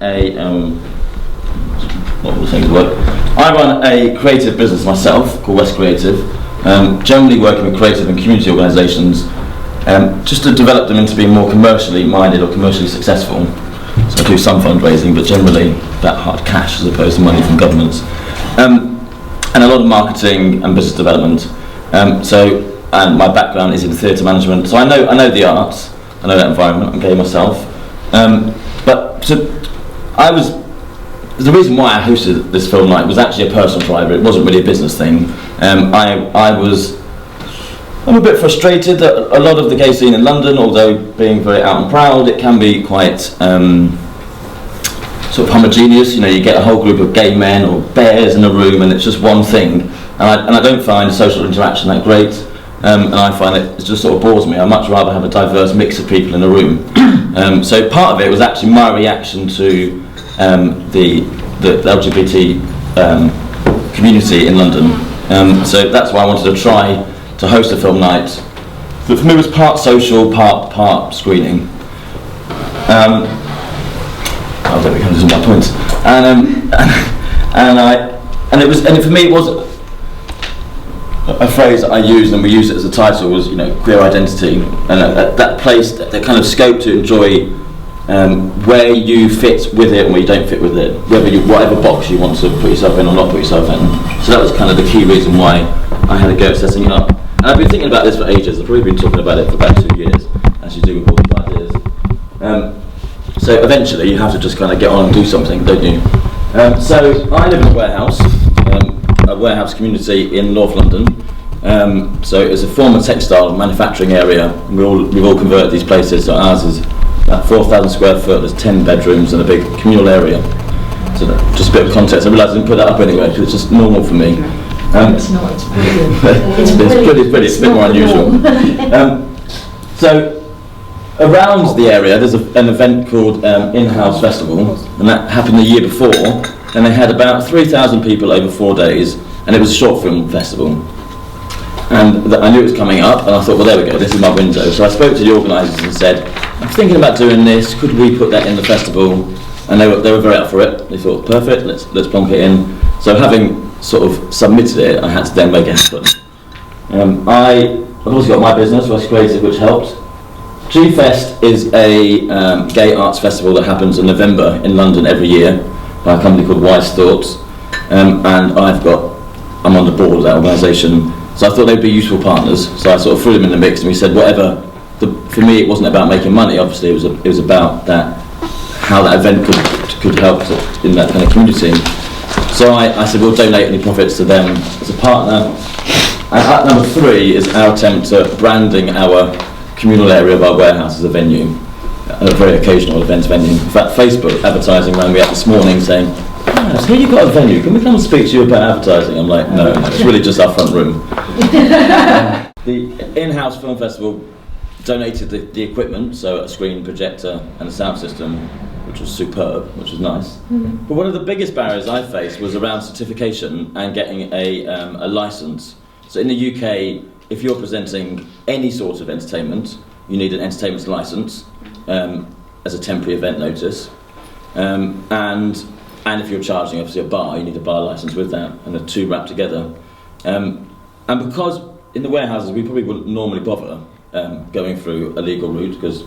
a what was the word? I run a creative business myself called West Creative, generally working with creative and community organisations, just to develop them into being more commercially minded or commercially successful. So I do some fundraising, but generally that hard cash as opposed to money from governments, and a lot of marketing and business development. And my background is in theatre management, so I know the arts, I know that environment. I'm gay myself, the reason why I hosted this film night was actually a personal driver. It wasn't really a business thing. I'm a bit frustrated that a lot of the gay scene in London, although being very out and proud, it can be quite sort of homogeneous. You know, you get a whole group of gay men or bears in a room, and it's just one thing. And I don't find social interaction that great. And I find it just sort of bores me. I'd much rather have a diverse mix of people in a room. So part of it was actually my reaction to the LGBT community in London. So that's why I wanted to try to host a film night. But for me, it was part social, part screening. There we go. These are my points. And for me, it was a phrase that I used, and we used it as a title, was, you know, queer identity, and that place, that kind of scope to enjoy where you fit with it and where you don't fit with it, whatever box you want to put yourself in or not put yourself in. So that was kind of the key reason why I had a go at setting it up. And I've been thinking about this for ages. I've probably been talking about it for about 2 years, as you do with all these ideas. So eventually you have to just kind of get on and do something, don't you? So I live in a warehouse community in North London. So it's a former textile manufacturing area. We've all converted these places. So ours is about 4,000 square foot. There's 10 bedrooms and a big communal area. So just a bit of context. I realise I didn't put that up anyway because it's just normal for me. It's not. It's brilliant. It's pretty. It's a bit more unusual. So around the area, there's an event called In-House Festival, and that happened the year before. And they had about 3,000 people over 4 days, and it was a short film festival. And I knew it was coming up, and I thought, well, there we go, this is my window. So I spoke to the organisers and said, I'm thinking about doing this, could we put that in the festival? And they were very up for it. They thought, perfect, let's plonk it in. So having sort of submitted it, I had to then make it happen. I've also got my business, West Creative, which helped. G-Fest is a gay arts festival that happens in November in London every year by a company called Wise Thoughts, and I'm on the board of that organisation, so I thought they'd be useful partners. So I sort of threw them in the mix, and we said whatever. For me, it wasn't about making money. Obviously, it was about how that event could help in that kind of community. So I said we'll donate any profits to them as a partner. And at number 3 is our attempt at branding our communal area of our warehouse as a venue. A very occasional event venue. In fact, Facebook advertising rang me up this morning saying, so here you've got a venue, can we come and speak to you about advertising? I'm like, no, it's really just our front room. The In-House Film Festival donated the equipment, so a screen, projector and a sound system, which was superb, which was nice. Mm-hmm. But one of the biggest barriers I faced was around certification and getting a licence. So in the UK, if you're presenting any sort of entertainment, you need an entertainment licence as a temporary event notice, and if you're charging obviously a bar, you need a bar licence with that, and the two wrapped together. And because in the warehouses we probably wouldn't normally bother going through a legal route, because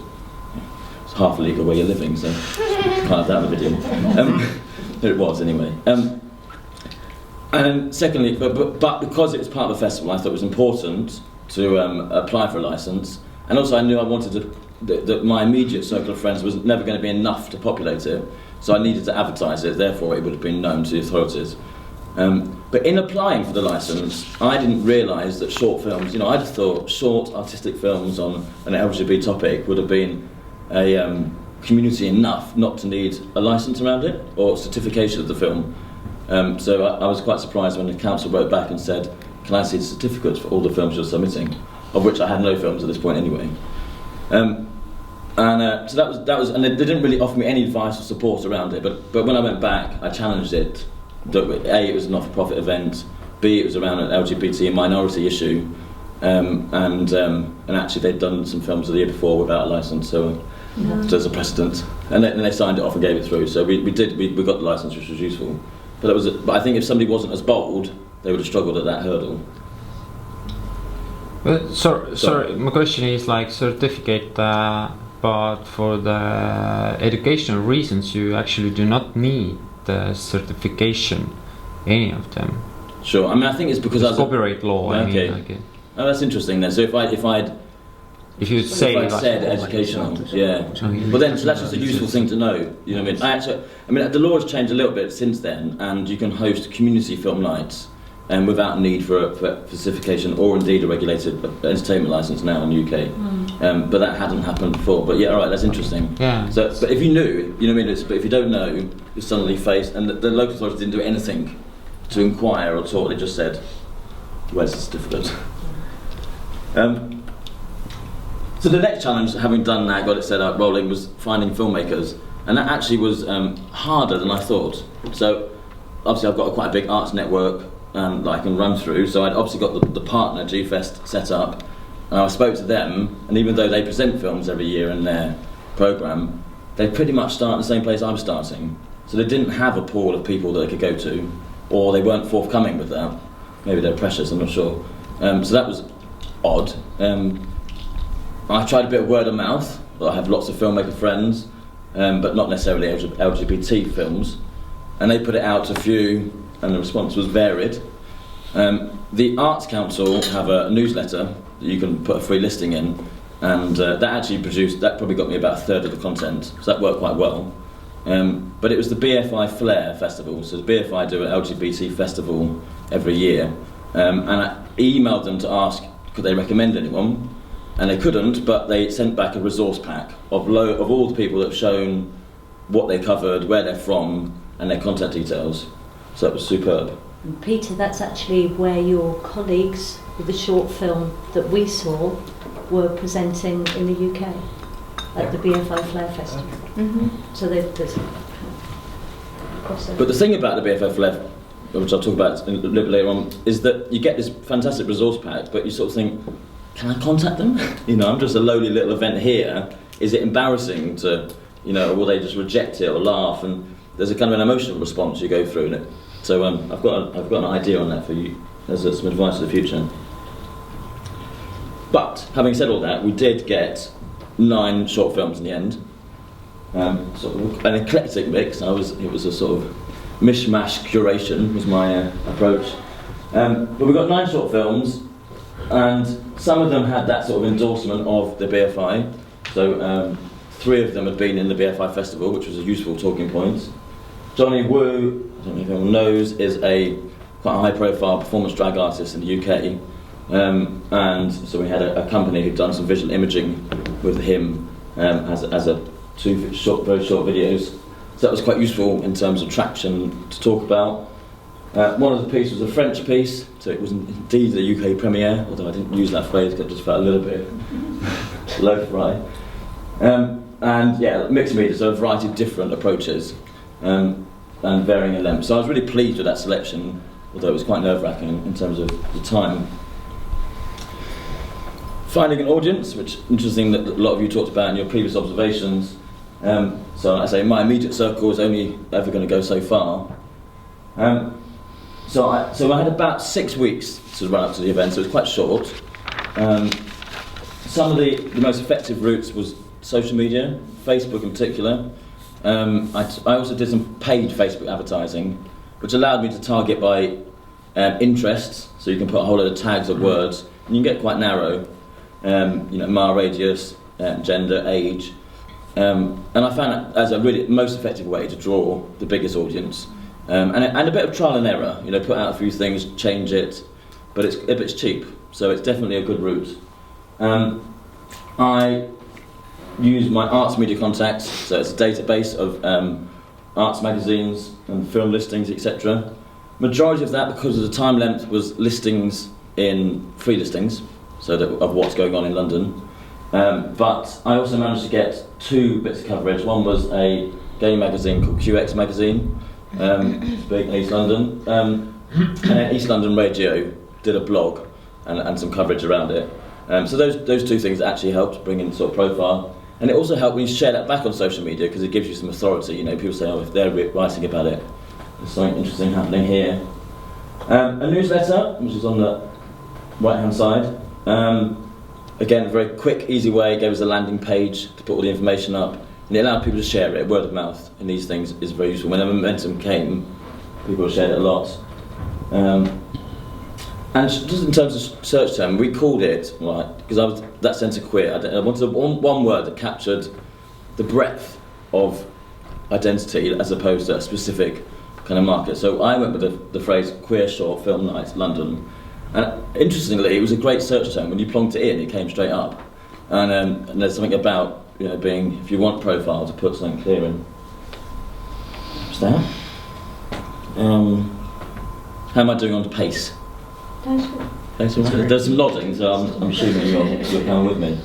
it's half illegal where you're living, so can't have that in the video. It was anyway. And secondly, but because it was part of the festival, I thought it was important to apply for a licence, and also I knew I wanted that my immediate circle of friends was never going to be enough to populate it, so I needed to advertise it, therefore it would have been known to the authorities. But in applying for the licence, I didn't realise that short films, I'd have thought short artistic films on an LGBT topic would have been a community enough not to need a licence around it, or certification of the film. So I was quite surprised when the council wrote back and said, can I see the certificates for all the films you're submitting, of which I had no films at this point anyway. So that was, and they didn't really offer me any advice or support around it, but when I went back, I challenged it, that A, it was a not-for-profit event, B, it was around an LGBT and minority issue, and actually they'd done some films the year before without a licence, so there's a precedent. and then they signed it off and gave it through. So we got the license, which was useful. But I think if somebody wasn't as bold, they would have struggled at that hurdle. But sorry, my question is like certificate, but for the educational reasons, you actually do not need the certification, any of them. Sure. I mean, I think it's because it's copyright law. Okay. I mean, Oh, that's interesting then. So if you say like said educational, yeah. Well then, so that's just a useful thing to know. You know what I mean? I mean, the law has changed a little bit since then, and you can host community film nights, without need for certification or indeed a regulated entertainment license now in the UK. But that hadn't happened before. But yeah, all right, that's interesting. Yeah. So, but if you knew, you know what I mean? But if you don't know, you're suddenly faced, and the local authorities didn't do anything to inquire or talk. They just said, "Where's the certificate?" So the next challenge, having done that, got it set up, rolling, was finding filmmakers, and that actually was harder than I thought. So obviously I've got quite a big arts network that I can run through, so I'd obviously got the partner G-Fest set up, and I spoke to them, and even though they present films every year in their programme, they pretty much start in the same place I'm starting. So they didn't have a pool of people that they could go to, or they weren't forthcoming with that. Maybe they're precious, I'm not sure. So that was odd. I tried a bit of word of mouth. I have lots of filmmaker friends, but not necessarily LGBT films, and they put it out to a few, and the response was varied. The Arts Council have a newsletter that you can put a free listing in, and that probably got me about a third of the content, so that worked quite well. But it was the BFI Flair Festival, so the BFI do an LGBT festival every year, and I emailed them to ask could they recommend anyone, and they couldn't, but they sent back a resource pack of all the people that have shown what they covered, where they're from, and their contact details. So that was superb. And Peter, that's actually where your colleagues with the short film that we saw were presenting in the UK at the BFI Flair Festival. So there's crossover. But the thing about the BFI Flair, which I'll talk about a little bit later on, is that you get this fantastic resource pack, but you sort of think, can I contact them? You know, I'm just a lowly little event here. Is it embarrassing to, you know, will they just reject it or laugh? And there's a kind of an emotional response you go through in it. So I've got an idea on that for you as some advice for the future. But having said all that, we did get 9 short films in the end. Sort of an eclectic mix. It was a sort of mishmash curation was my approach. But we got 9 short films, and some of them had that sort of endorsement of the BFI. So 3 of them had been in the BFI festival, which was a useful talking point. Johnny Wu, I don't know if anyone knows, is quite a high-profile performance drag artist in the UK. And so we had a company who'd done some visual imaging with him as a 2 very short videos. So that was quite useful in terms of traction to talk about. One of the pieces was a French piece, so it was indeed a UK premiere, although I didn't use that phrase because it just felt a little bit low-fi. And yeah, mixed media, so a variety of different approaches and varying in length. So I was really pleased with that selection, although it was quite nerve-wracking in terms of the time. Finding an audience, which is interesting that a lot of you talked about in your previous observations. So I say my immediate circle is only ever going to go so far. So I had about 6 weeks to run up to the event, so it was quite short. Some of the most effective routes was social media, Facebook in particular. I also did some paid Facebook advertising, which allowed me to target by interests, so you can put a whole load of tags of words, and you can get quite narrow. You know, mile radius, gender, age, and I found that as a really most effective way to draw the biggest audience, and a bit of trial and error. You know, put out a few things, change it, but it's cheap, so it's definitely a good route. I use my arts media contacts, so it's a database of arts magazines and film listings, etc. Majority of that, because of the time length, was listings in free listings. So of what's going on in London. But I also managed to get 2 bits of coverage. One was a gay magazine called QX Magazine, it's big in East London. And then East London Radio did a blog and some coverage around it. So those 2 things actually helped bring in sort of profile. And it also helped when you share that back on social media because it gives you some authority. You know, people say, oh, if they're writing about it, there's something interesting happening here. A newsletter, which is on the right-hand side. Again, a very quick, easy way. It gave us a landing page to put all the information up. And it allowed people to share it. Word of mouth in these things is very useful. When the momentum came, people shared it a lot. And just in terms of search term, we called it, right, because I was that sense of queer. I wanted one word that captured the breadth of identity as opposed to a specific kind of market. So I went with the phrase queer short film night, London. And interestingly, it was a great search term. When you plonked it in, it came straight up. And there's something about, you know, being, if you want profile, to put something clear in. What's that? How am I doing on pace? There's some nodding, so I'm assuming you're coming with me.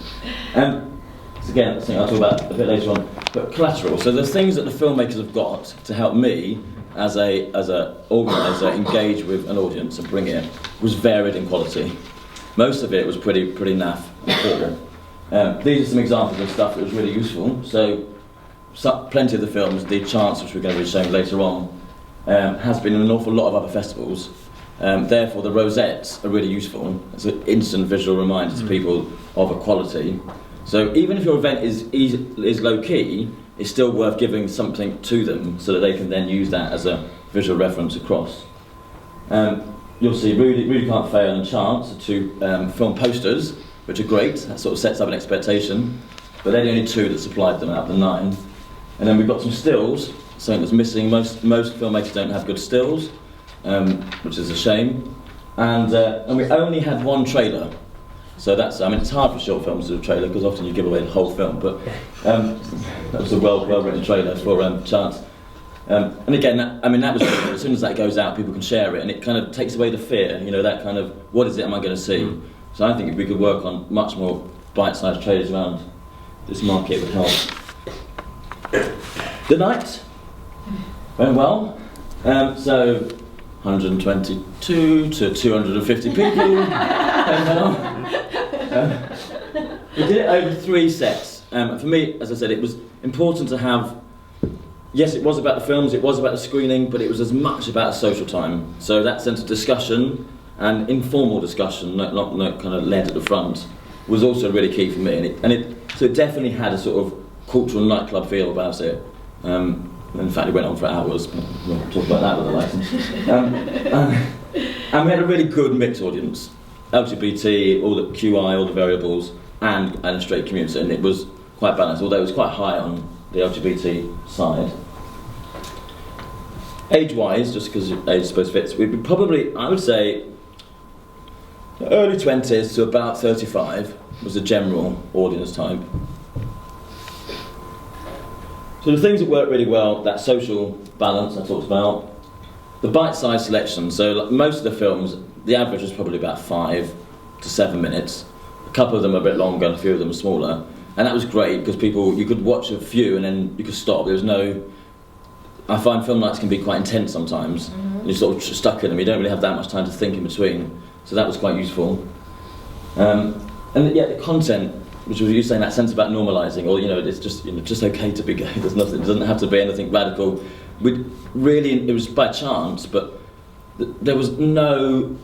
So again, I think I'll talk about a bit later on. But collateral. So the things that the filmmakers have got to help me as a organiser engage with an audience and bring it was varied in quality. Most of it was pretty naff and poor. These are some examples of stuff that was really useful. So plenty of the films, the Chance, which we're going to be showing later on, has been in an awful lot of other festivals. Therefore, the rosettes are really useful as an instant visual reminder to people of equality. So even if your event is low key, it's still worth giving something to them so that they can then use that as a visual reference across. You'll see Really Can't Fail and Chance are two film posters, which are great. That sort of sets up an expectation, but they're the only two that supplied them out of the 9. And then we've got some stills, something that's missing. Most filmmakers don't have good stills, which is a shame. And we only had one trailer. So that's, I mean, it's hard for short films to do a trailer because often you give away the whole film, but that was a well-written trailer for Chance. And again, that was good. As soon as that goes out, people can share it, and it kind of takes away the fear, you know, that kind of, what is it am I going to see? So I think if we could work on much more bite-sized trailers around this market, it would help. The night went well. So 122 to 250 people. We did it over 3 sets. For me, as I said, it was important to have, yes, it was about the films, it was about the screening, but it was as much about a social time. So that sense of discussion and informal discussion, not kind of led at the front, was also really key for me. So it definitely had a sort of cultural nightclub feel about it. In fact, it went on for hours, but we'll talk about that with a license. And we had a really good mixed audience. LGBT, all the QI, all the variables, and a straight community, and it was quite balanced, although it was quite high on the LGBT side. Age-wise, just because age I suppose fits, we'd be probably, I would say, early 20s to about 35 was the general audience type. So the things that worked really well, that social balance I talked about, the bite-sized selection, so like most of the films, the average was probably about 5 to 7 minutes. A couple of them are a bit longer, and a few of them are smaller. And that was great because you could watch a few and then you could stop. There was no, I find film nights can be quite intense sometimes. Mm-hmm. You're sort of stuck in them, you don't really have that much time to think in between. So that was quite useful. And yet the content, which was you saying that sense about normalising, or it's just okay to be gay. There's nothing. It doesn't have to be anything radical. It was by chance, but there was no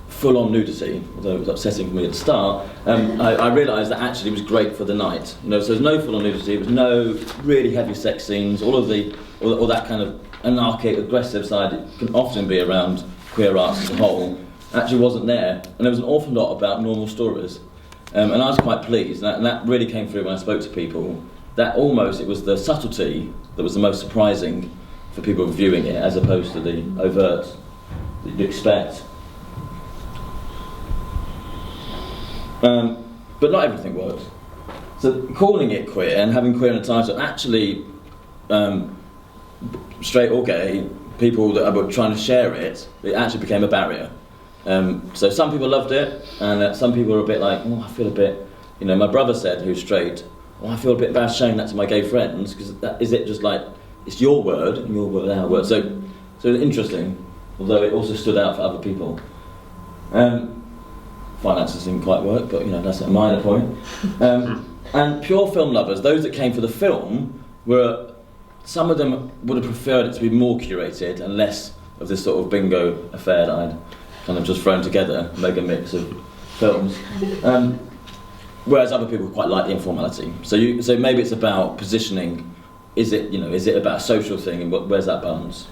full-on nudity, although it was upsetting for me at the start. I realised that actually it was great for the night. So there's no full-on nudity. There was no really heavy sex scenes. All that kind of anarchic, aggressive side that can often be around queer arts as a whole actually wasn't there, and there was an awful lot about normal stories. And I was quite pleased, and that really came through when I spoke to people, that it was the subtlety that was the most surprising for people viewing it, as opposed to the overt that you'd expect. But not everything worked. So calling it queer and having queer in the title, actually, straight or gay, people that were trying to share it actually became a barrier. So some people loved it, and some people were a bit like, I feel a bit, my brother said, who's straight, I feel a bit bad showing that to my gay friends, because is it just like, it's your word, and your word, our word. So interesting, although it also stood out for other people. Finances didn't quite work, but that's a minor point. And pure film lovers, those that came for the film, some of them would have preferred it to be more curated and less of this sort of bingo affair that I'd kind of just thrown together, mega mix of films. Whereas other people quite like the informality. So maybe it's about positioning. Is it about a social thing, and where's that balance?